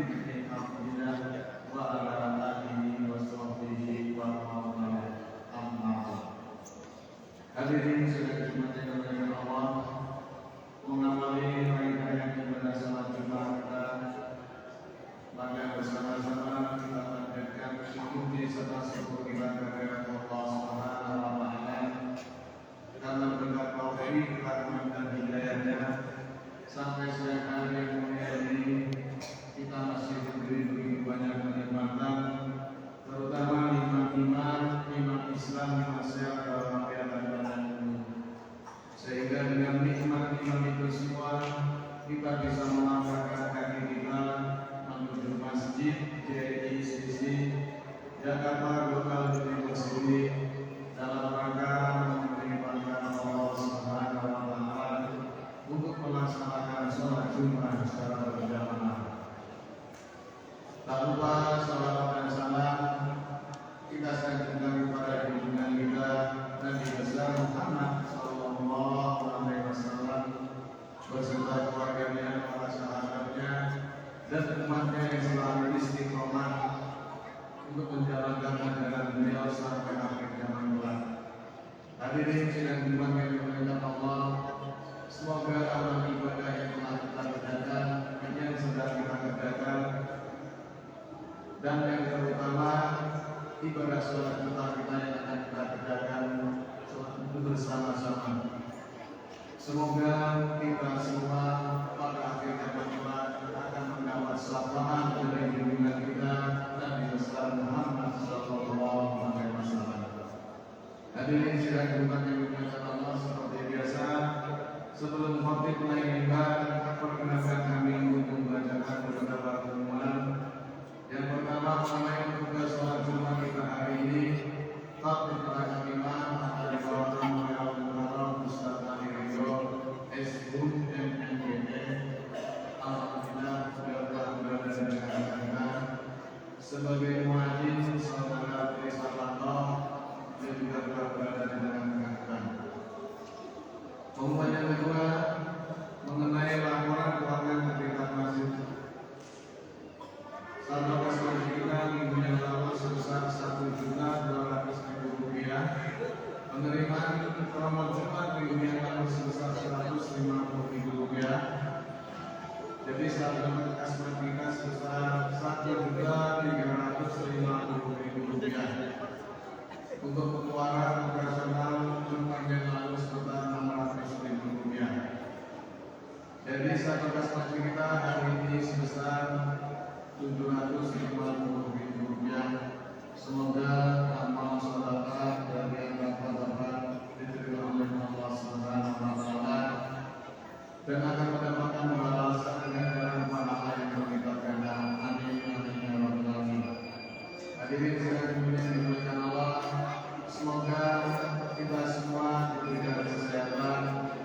bin Abdillah wa ala alihi wa sahbihi wa man amma ba'd. Hadirin sekalian jemaat yang Allah, mengawali rangkaian ibadah salat Jumat kita, maka bersama-sama kita panjatkan syukur serta syukur kita kepada Allah Subhanahu wa taala karena berkat taufik, rahmat dan hidayahnya sampai siang hari yang mulia ini kita masih diberi begitu banyak kenikmatan, terutama nikmat iman, nikmat Islam, nikmat sehat dalam keadaan ini. Sehingga dengan nikmat-nikmat itu semua kita bisa melangkahkan kaki kita menuju masjid JICC Jakarta Global University dalam rangka mengibadah Allah Subhanahu wa taala untuk melaksanakan sholat Jumat secara berjamaah. Tak lupa salawat dan salam kita sanjungkan kepada junjungan kita Nabi besar Muhammad sallallahu alaihi wasallam beserta keluarganya, para sahabatnya dan umatnya yang selalu istiqomah untuk menjalankan ajaran beliau sampai akhir zaman kelak. Hadirin sidang Jumat yang dimuliakan Allah, semoga amal ibadah yang telah kita kerjakan, yang sedang kita kerjakan, dan yang terutama ibadah sholat Jumat kita yang akan kita kerjakan itu bersama-sama. Semoga kita semua pada akhir zaman kelak akan mendapat syafaat dari junjungan kita Nabi besar Muhammad sallallahu alaihi wasallam. Hadirin sidang Jumat yang dimuliakan Allah, seperti biasa sebelum khotib naik mimbar, perkenalkan kami untuk membacakan beberapa pengumuman. Yang pertama mengenai tugas sholat Jumat kita hari ini, khotib pada imam akan dibawakan oleh Al-Muharram Ustaz Ali Ridho SHUM MNGT. Alhamdulillah beliau telah berada di negara kita sebagai muadzin saudara Trisaklanto dan juga telah berada di negara kita. Pengumuman yang kedua mengenai laporan keuangan terlibat masjid. Saldo kas masjid kita minggu yang lalu sebesar Rp1.200.000. Penerimaan promo Jumat minggu yang lalu sebesar Rp150.000. Jadi saldo kas masjid kita sebesar Rp1.350.000. Untuk pengeluaran operasional Jumat yang lalu sebesar Rp600.000. Jadi saldo kas masjid kita hari ini sebesar Rp750.000. Semoga amal sedekah dan yang dapat diterima oleh Allah Subhanahu wa taala dan akan mendapatkan balasan dengan jalan pahala yang berlipat ganda. Amin amin ya rabbal alamin. Hadirin sekalian yang dimuliakan Allah, semoga kita semua diberikan kesehatan,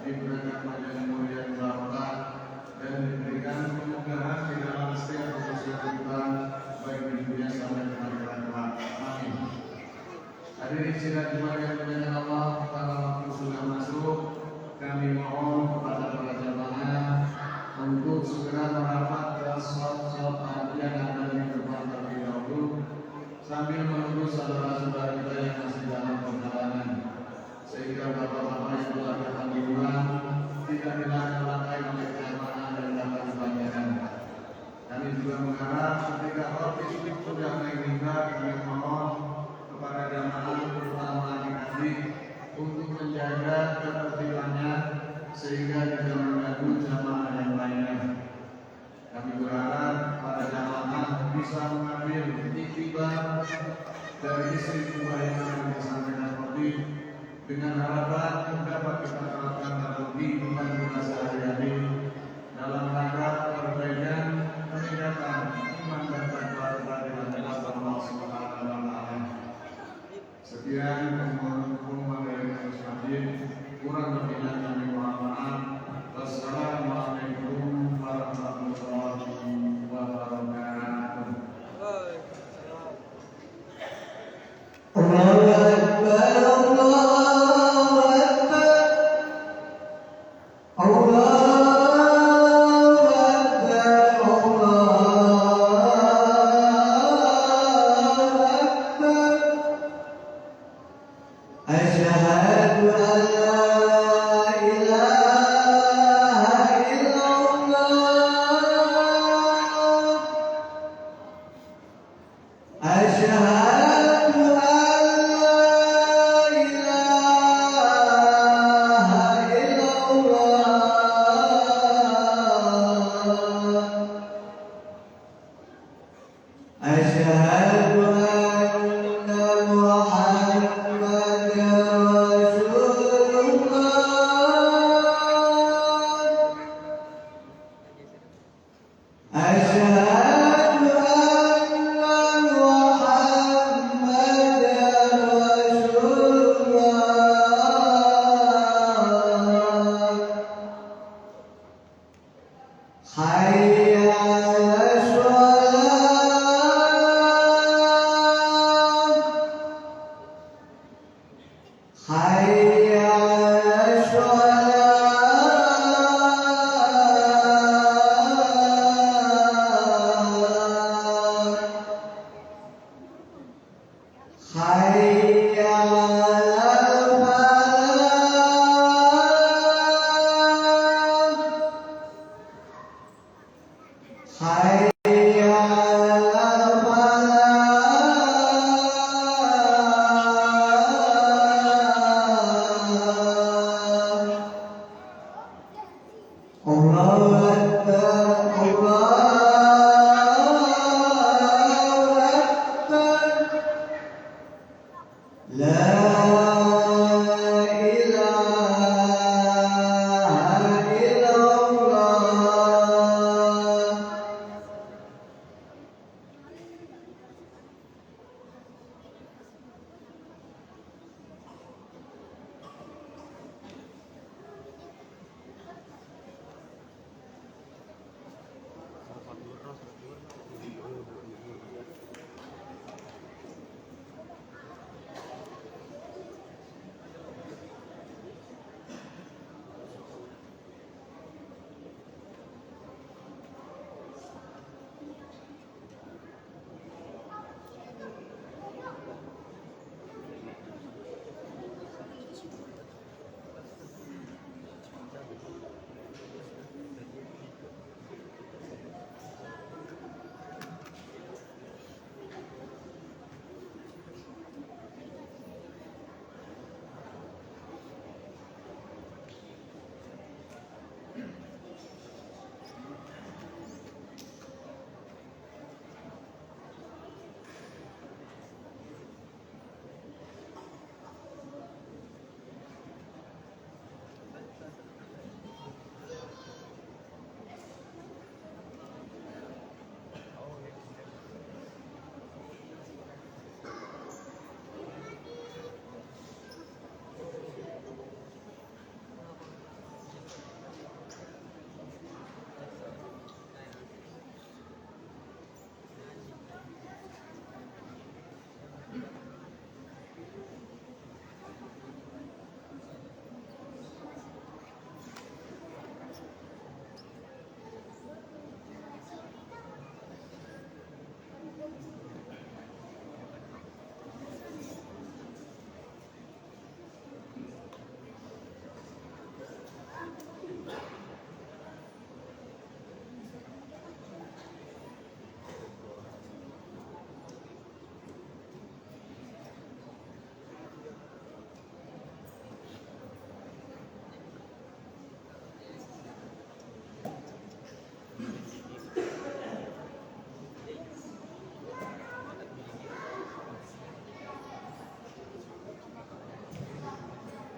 diberikan panjang umur yang barokah, dan diberikan kemudahan di dalam setiap usaha kita, baik di dunia sampai di akhirat kelak. Amin. Hadirin sidang Jumat yang dimuliakan Allah, karena waktu sudah masuk, kami mohon kepada para jamaah untuk segera merapat ke sholat yang ada di depan terlebih dahulu, sambil menunggu saudara-saudara kita yang masih dalam perjalanan, sehingga bapak-bapak yang telah datang duluan tidak dilangkai oleh jamaah dan dapat dibacakan. Kami juga mengharap ketika khotib sudah naik mimbar, kami mohon kepada jamaah terutama adik-adik untuk menjaga ketertibannya sehingga tidak mengganggu jamaah yang lainnya. Kami berharap para jamaah bisa mengambil iktibar dari istri dua yang akan disampaikan khotib dengan harapan dapat kita terapkan dalam kehidupan kita sehari-hari dalam rangka perbaikan peningkatan iman dan takwa kepada Allah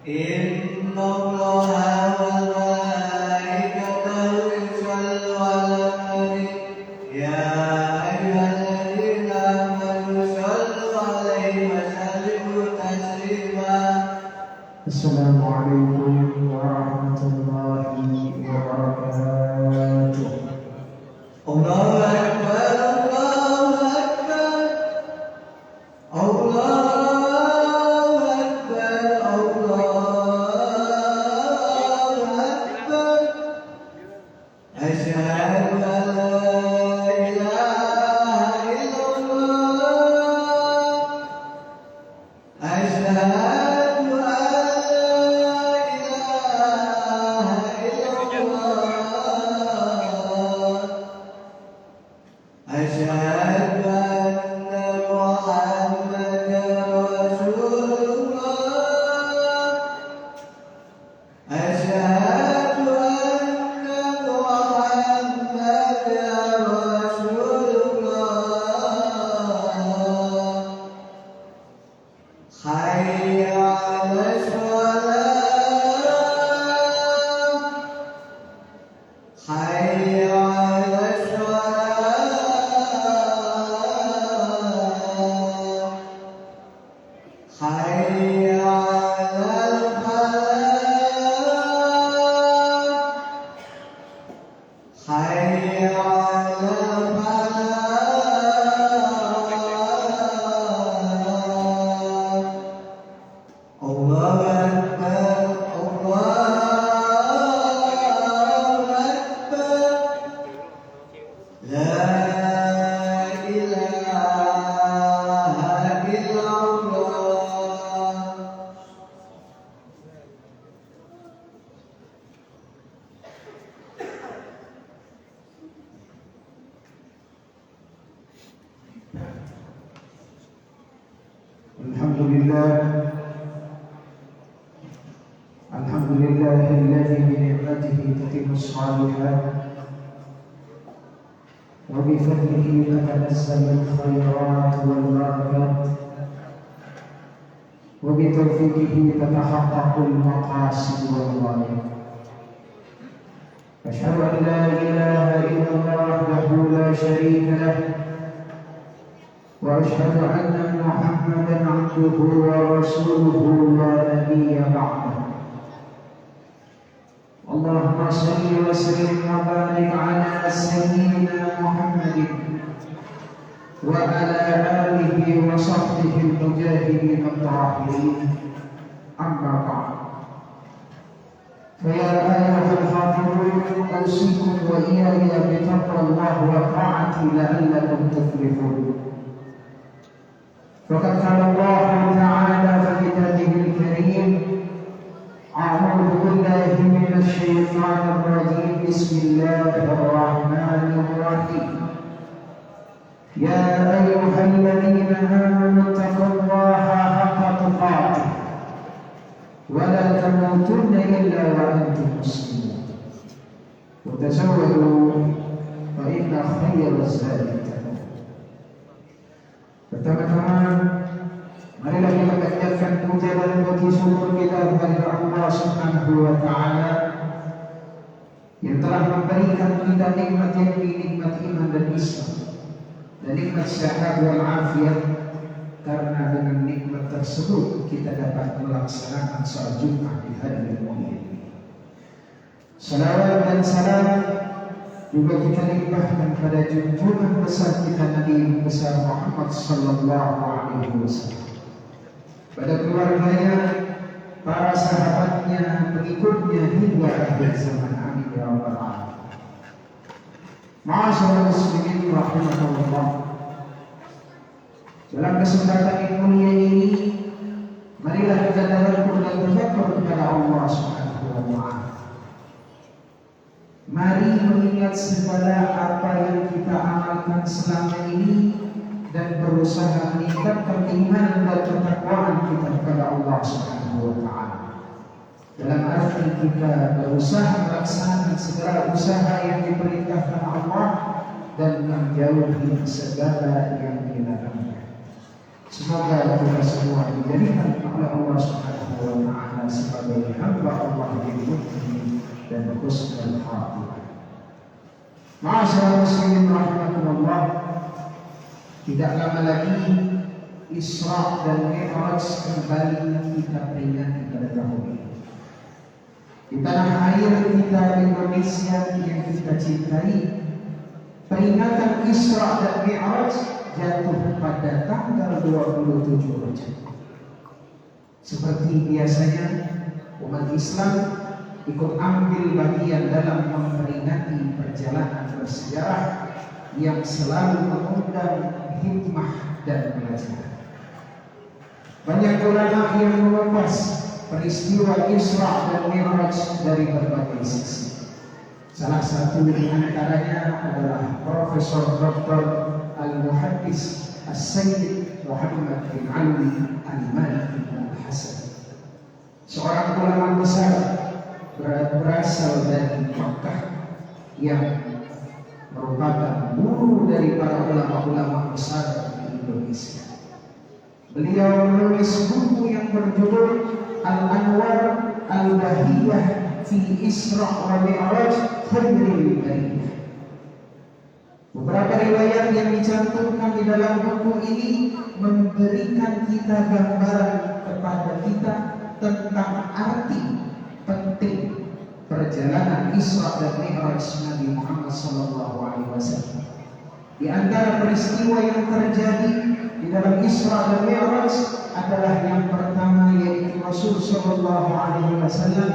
إن الله وملائكته يصلون على النبي يا أيها الذين آمنوا صلوا عليه وسلموا تسليما. السلام عليكم ورحمة الله وبركاته. الله أكبر الله أكبر الله حي على الصلاة حي على الفلاح الله أكبر الله أكبر لا إله إلا الله الحمد لله الذي بنعمته تتم الصالحات وبفضله تتنزل الخيرات والبركات وبتوفيقه تتحقق المقاصد والغايات. أشهد أن لا إله إلا الله وحده لا شريك له وأشهد أن محمدا عبده ورسوله لا نبي بعده. اللهم صل وسلم وبارك على سيدنا محمد وعلى آله وصحبه المجاهدين الطاهرين. أما بعد، فيا أيها الحاضرون أوصيكم وإياي بتقوى الله وطاعته لعلكم تفلحون. فقد قال الله تعالى في كتابه الكريم: أعوذ بالله من الشيطان الرجيم، بسم الله الرحمن الرحيم. يا أيها الذين آمنوا اتقوا الله حق تقاته ولا تموتن إلا وأنتم مسلمون وتزودوا فإن خير الزاد التقوى. Pertama-tama, marilah kita panjatkan puja dan puji syukur kita kepada Allah Subhanahu wa Ta'ala yang telah memberikan kita nikmat yang nikmat iman dan Islam dan nikmat sehat wal afiat. Karena dengan nikmat tersebut kita dapat melaksanakan salat Jumat di hari yang mulia ini. Salawat dan salam juga kita limpahkan pada junjungan besar kita Nabi besar Muhammad sallallahu alaihi wasallam, pada keluarganya, para sahabatnya, pengikutnya hingga akhir zaman. Amin ya rabbal alamin. Ma'asyiral muslimin rahimakumullah. Dalam kesempatan yang mulia ini, marilah kita tawakal dan bersyukur kepada Allah Subhanahu wa Ta'ala. Mari mengingat segala apa yang kita amalkan selama ini dan berusaha meningkatkan keimanan dan ketakwaan kita kepada Allah Subhanahu wa Ta'ala. Dalam arti kita berusaha melaksanakan segala usaha yang diperintahkan Allah dan menjauhi segala yang dilarangnya. Semoga kita semua dijadikan oleh Allah Subhanahu wa Ta'ala sebagai hamba Allah yang mukmin dan husnul khatimah. Ma'asyiral muslimin rahimakumullah. Tidak lama lagi Isra dan Mi'raj kembali kita peringati pada tahun ini. Di tanah air kita Indonesia yang kita cintai, peringatan Isra dan Mi'raj jatuh pada tanggal 27 Rajab. Seperti biasanya, umat Islam ikut ambil bagian dalam memperingati perjalanan bersejarah yang selalu mengundang hikmah dan pelajaran. Banyak ulama yang mengupas peristiwa Isra dan Mi'raj dari berbagai sisi. Salah satu di antaranya adalah Profesor Dr. Al-Muhaddis As-Sayyid Muhammad bin Ali Al-Maliki Al-Hasan, seorang ulama besar berasal dari Makkah yang merupakan guru dari para ulama-ulama besar di Indonesia. Beliau menulis buku yang berjudul Al-Anwar Al-Bahiyah fi Isra wa Mi'raj Khairil Bariyah. Beberapa riwayat yang dicantumkan di dalam buku ini memberikan kita gambaran kepada kita tentang arti penting perjalanan Isra dan Mi'raj Nabi Muhammad Di antara peristiwa yang terjadi di dalam Isra dan Mi'raj adalah yang pertama, yaitu Rasul Shallallahu Alaihi Wasallam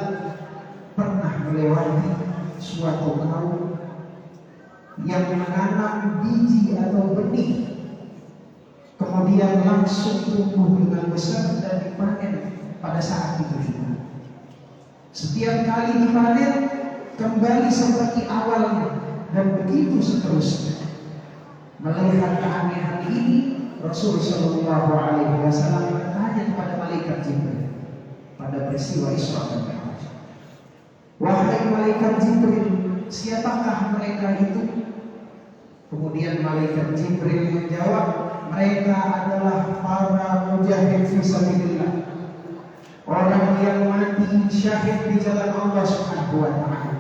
pernah melewati suatu kaum yang menanam biji atau benih, kemudian langsung tumbuh dengan besar dan dipanen pada saat itu juga. Setiap kali dipanen kembali seperti awalnya dan begitu seterusnya. Melihat keanehan ini, Rasul Shallallahu Alaihi Wasallam bertanya kepada malaikat Jibril pada peristiwa Isra dan Mi'raj, "Wahai malaikat Jibril, siapakah mereka itu?" Kemudian malaikat Jibril menjawab, "Mereka adalah para mujahid fi sabilillah, orang yang mati syahid di jalan Allah Subhanahu wa taala.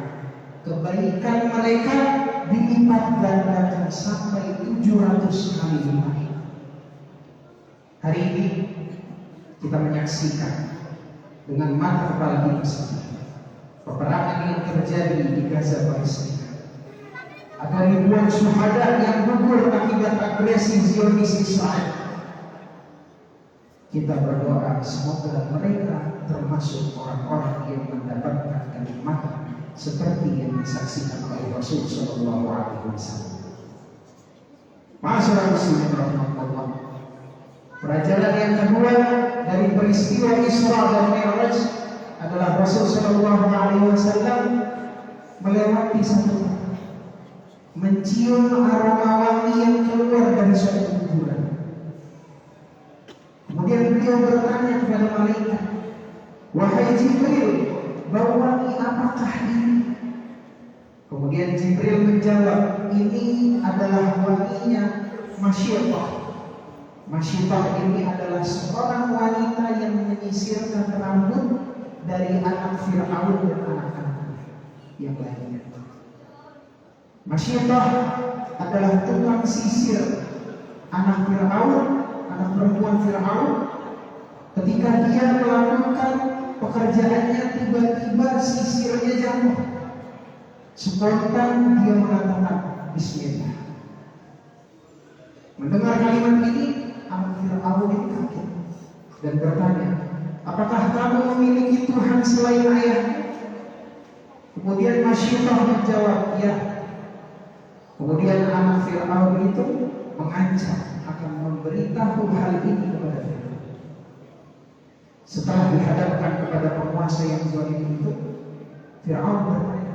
Kebaikan mereka dilipat gandakan sampai 700 kali lipat." Hari ini kita menyaksikan dengan mata kepala kita sendiri peperangan yang terjadi di Gaza, Palestina. Ada ribuan syuhada yang gugur akibat agresi Zionis Israel. Kita berdoa semoga mereka termasuk orang-orang yang mendapatkan kenikmatan seperti yang disaksikan oleh Rasul Shallallahu Alaihi Wasallam. Masyaallah muslimin rahmatullah. Pelajaran yang kedua dari peristiwa Isra dan Mi'raj adalah Rasul Shallallahu Alaihi Wasallam melewati satu, mencium aroma wangi yang keluar dari suatu kuburan. Kemudian beliau bertanya kepada malaikat, "Wahai Jibril, bau wangi apakah ini?" Kemudian Jibril menjawab, "Ini adalah wanginya Masyidah." Masyidah ini adalah seorang wanita yang menyisirkan rambut dari anak Fir'aun dan anak-anaknya yang lainnya. Masyidah adalah tukang sisir anak Fir'aun, anak perempuan Fir'aun. Ketika dia melakukan pekerjaannya, tiba-tiba sisirnya jatuh. Spontan dia mengatakan Bismillah. Mendengar kalimat ini, anak Fir'aun ini kaget dan bertanya, "Apakah kamu memiliki Tuhan selain ayahmu?" Kemudian Masyidah menjawab, "Ya." Kemudian anak Fir'aun itu mengancam akan memberitahu hal ini kepada Fir'aun. Setelah dihadapkan kepada penguasa yang zalim itu, Fir'aun bertanya,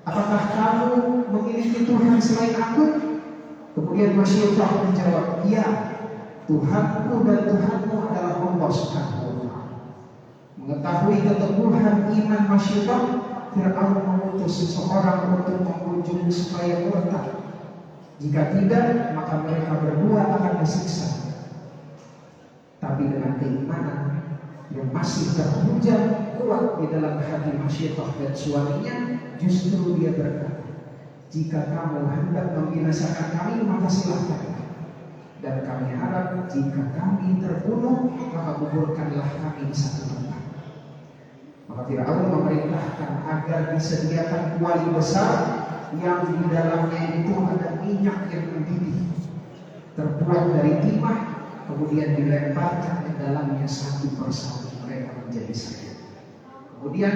"Apakah kamu memiliki Tuhan selain aku?" Kemudian Masyidah menjawab, "Ya, Tuhanku dan Tuhanmu adalah Allah Subhanahu wa taala." Mengetahui keteguhan iman Masyidah, Fir'aun mengutus seseorang untuk mengunjungi supaya murtad. Jika tidak, maka mereka berdua akan disiksa. Tapi dengan keimanan yang masih terhujam kuat di dalam hati Masyidah dan suaminya, justru dia berkata, "Jika kamu hendak membinasakan kami, maka silahkan. Dan kami harap jika kami terbunuh, maka kuburkanlah kami di satu tempat." Maka Fir'aun memerintahkan agar disediakan kuali besar yang di dalamnya itu ada minyak yang mendidih, terbuat dari timah, kemudian dilemparkan ke dalamnya satu persatu, mereka menjadi satu. Kemudian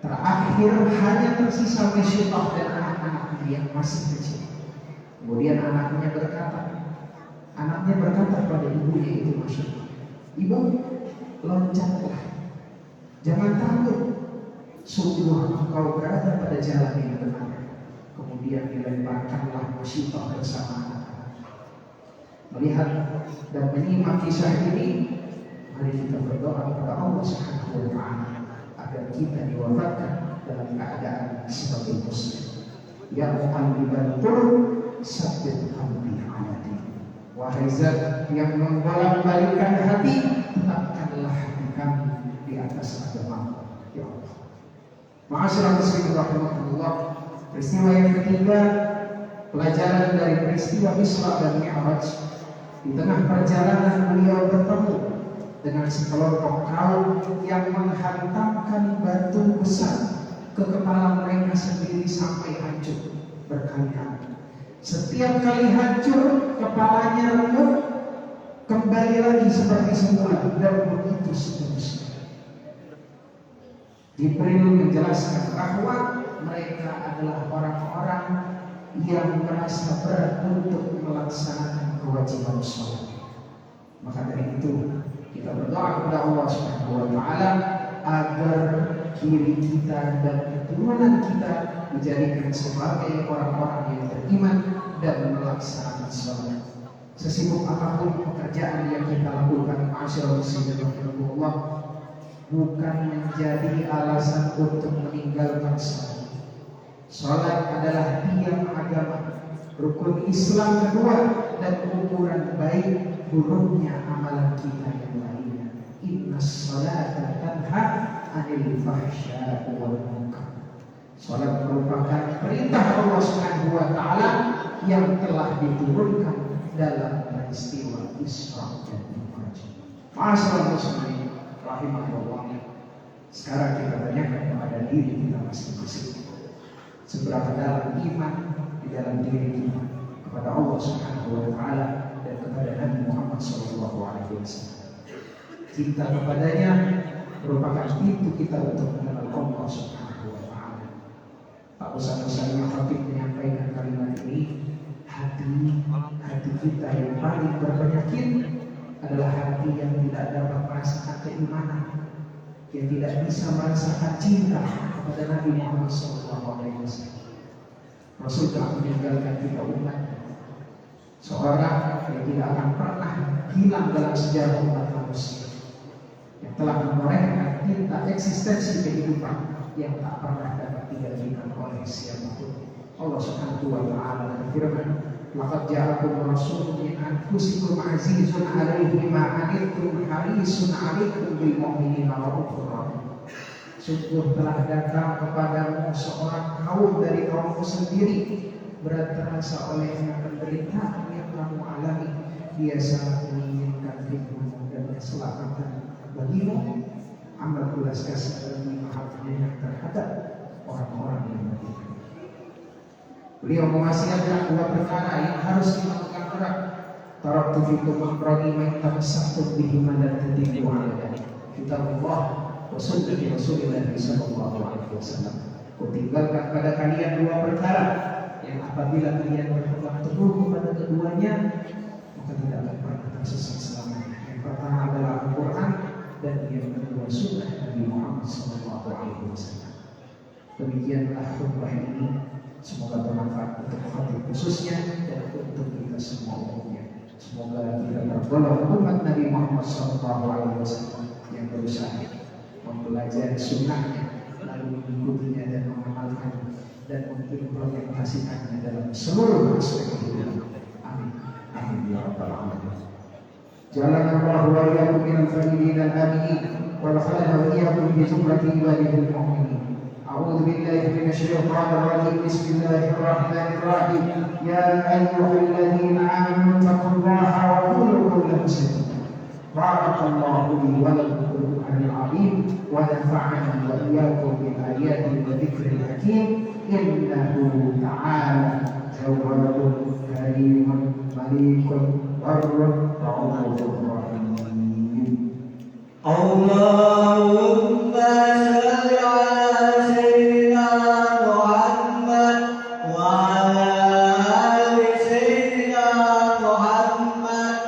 terakhir hanya tersisa Masyidah dan anak-anaknya yang masih kecil. Kemudian anaknya berkata pada ibunya itu Masyidah, "Ibu, loncatlah, jangan takut, sungguh engkau berada pada jalan yang benar." Kemudian dilemparkanlah Masyidah bersama anak-anaknya. Melihat dan menyimak kisah ini, mari kita berdoa kepada Allah Subhanahu wa taala agar kita diwafatkan dalam keadaan sebagai muslim. Ya muqallibal qulub, tsabbit qalbi ala dinik. Wahai Zat yang membolak-balikkan hati, tetapkanlah hati kami di atas agama ya Allah. Ma'asyiral muslimin rahimahullah. Peristiwa yang ketiga, pelajaran dari peristiwa Isra dan Mi'raj. Di tengah perjalanan beliau bertemu dengan sekelompok kaum yang menghantamkan batu besar ke kepala mereka sendiri sampai hancur berkali-kali. Setiap kali hancur, kepalanya remuk, kembali lagi seperti semula, dan begitu seterusnya. Jibril menjelaskan bahwa mereka adalah orang-orang yang merasa berat untuk melaksanakan kewajiban sholat. Maka dari itu kita berdoa kepada Allah Subhanahu wa taala agar diri kita dan keturunan kita dijadikan sebagai orang-orang yang beriman dan melaksanakan sholat. Sesibuk apapun pekerjaan yang kita lakukan, masyaallah muslimin rahimakumullah, bukan menjadi alasan untuk meninggalkan sholat. Sholat adalah tiang agama, rukun Islam kedua, dan ukuran baik buruknya amalan kita yang lainnya. Inna sholata tanha anil fahsya'i wal munkar. Sholat merupakan perintah Allah Subhanahu wa taala yang telah diturunkan dalam peristiwa Isra dan Mi'raj. Masyaallah muslimin rahimahullah. Sekarang kita tanyakan kepada diri kita masing-masing, seberapa dalam iman di dalam diri kita kepada Allah Subhanahu wa taala dan kepada Nabi Muhammad sallallahu alaihi wasallam. Cinta kepadanya merupakan pintu kita untuk mengenal Allah Subhanahu wa taala. Tak usah-usahnya Habib menyampaikan kalimat ini, hati kita yang paling berpenyakit adalah hati yang tidak dapat merasakan keimanan, yang tidak bisa merasakan cinta kepada Nabi Muhammad SAW. Rasul telah meninggalkan kita umat, seorang yang tidak akan pernah hilang dalam sejarah umat manusia, yang telah menorehkan tinta eksistensi kehidupan yang tak pernah dapat digantikan oleh siapapun. Allah Subhanahu wa taala berfirman, laqad ja'akum rasulun min anfusikum azizun 'alaihi ma 'anittum harisun 'alaikum bil mu'minina ra'ufur rahim. Sungguh telah datang kepadamu seorang kaum dari kaummu sendiri, berat terasa olehnya penderitaan yang kamu alami. Dia sangat menginginkan hidupmu dan keselamatan bagimu. Amat belas kasih dan maha penyayang terhadap orang-orang yang beriman. Beliau mewasiatkan dua perkara yang harus dilakukan orang. Taraktu fikum amrani ma tamassaktum bihi ma la tadillu 'alaihi. Kitabullah wa sunnati Rasulillah sallallahu alaihi wasallam. Kutinggalkan pada kalian dua perkara yang apabila kalian berpegang teguh kepada keduanya, maka tidak akan pernah tersesat selamanya. Yang pertama adalah Al-Quran dan yang kedua sunnah Nabi Muhammad sallallahu alaihi wasallam. Demikianlah khutbah ini. Semoga bermanfaat untuk hati khususnya dan untuk kita semua umumnya. Semoga kita tergolong umat Nabi Muhammad SAW yang berusaha mempelajari sunnahnya, lalu mengikutinya dan mengamalkannya dan mengimplementasikannya dalam seluruh aspek kehidupan. Amin. Amin ya rabbal alamin. Jalanallahu wa iyyakum minal faizin al-aminin wa khalaqna wa iyyakum bi zumrati ibadihil mu'minin. أعوذ بالله من الشيطان الرجيم. بسم الله الرحمن الرحيم. يا أيها الذين آمنوا اتقوا الله وقولوا قولا سديدا. بارك الله لي ولكم في القرآن العظيم ونفعني وإياكم بالآيات والذكر الحكيم. إنه تعالى جواد كريم مليك بر رؤوف رحيم. اللهم صل على سيدنا محمد وعلى آل سيدنا محمد.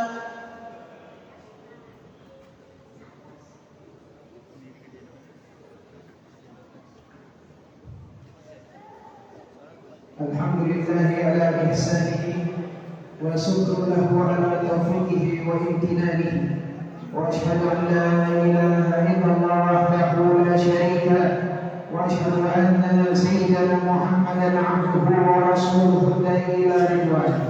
الحمد لله على إحسانه وشكر له على توفيقه وامتنانه، وأشهد أن لا إله إلا الله وحده لا شريك له، وأشهد أن سيدنا محمدا عبده ورسوله الداعي إلى رضوانه.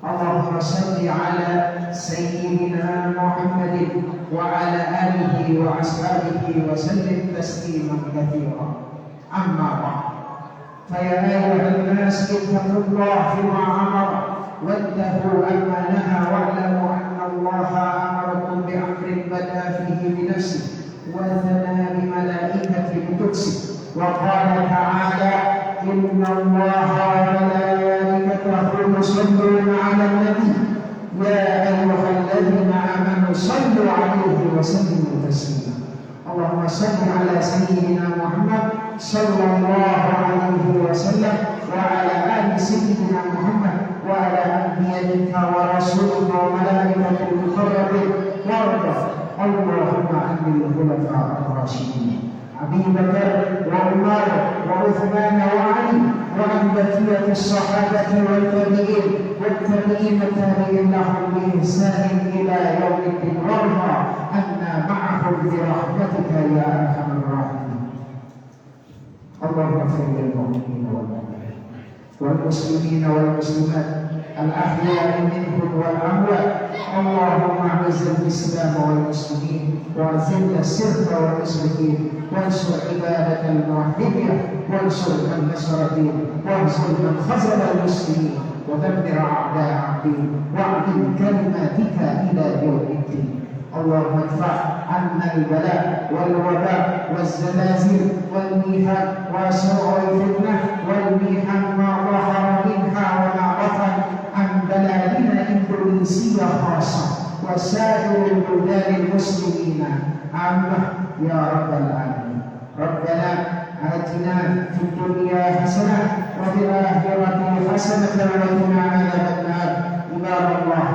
اللهم صل على سيدنا محمد وعلى آله وأصحابه وسلم تسليما كثيرا. أما بعد، فيا أيها الناس اتقوا الله فيما أمر وانتهوا عما نهى، واعلموا أن الله أمركم بأمر بدأ فيه بنفسه وثنى بملائكة القدس، وقال تعالى: إن الله وملائكته يصلون وسلم تسليما. اللهم صل على سيدنا محمد صلى الله عليه وسلم وعلى آل سيدنا محمد وعلى أنبيائك ورسولك وملائكة المقربين وارض اللهم عن الخلفاء الراشدين أبي بكر وعمر وعثمان وعلي وعن بقية الصحابة والتابعين والتابعين التابعين لهم بإحسان إلى يوم الدين وارض عنا معهم برحمتك يا أرحم الراحمين. اللهم اغفر للمؤمنين والمؤمنات والمسلمين والمسلمات الأحياء منهم والأموات. اللهم أعز الإسلام والمسلمين وأذل الشرك والمشركين وانصر عبادك الموحدين وانصر من نصر الدين وانصر من خذل المسلمين ودمر أعداء الدين واعدل كلماتك إلى يوم الدين. اللهم ادفع عنا البلاء والوباء والزلازل والميحان وسوء الفتنة والميحان ما ظهر منها وما بطن عن بلادنا إندونيسيا خاصة وسائر البلدان المسلمين عامة يا رب العالمين. ربنا آتنا في الدنيا حسنة وفي الآخرة حسنة وقنا عذاب النار. عباد الله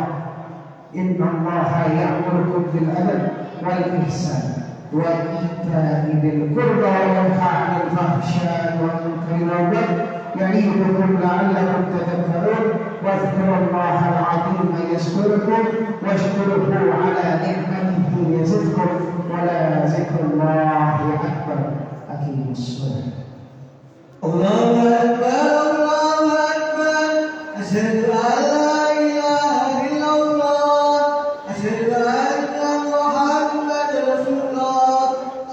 إن الله يأمركم بالعدل والإحسان وإيتاء ذي القربى وينهى عن الفحشاء والمنكر والبغي يعظكم لعلكم تذكرون. واذكروا الله العظيم يذكركم واشكروه على نعمته يزدكم ولذكر الله أكبر. أقيموا الصلاة. الله أكبر الله أكبر أشهد أن لا إله إلا الله أشهد أن محمدا رسول الله.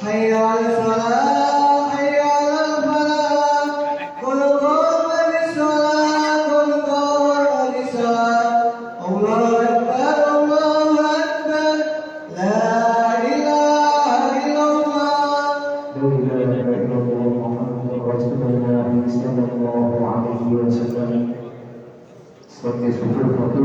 حي على الصلاة حي على الفلاح قل قامت الصلاة قل قامت الصلاة. الله أكبر الله أكبر لا إله إلا الله. لا إله إلا الله محمد رسول الله صلى الله عليه وسلم.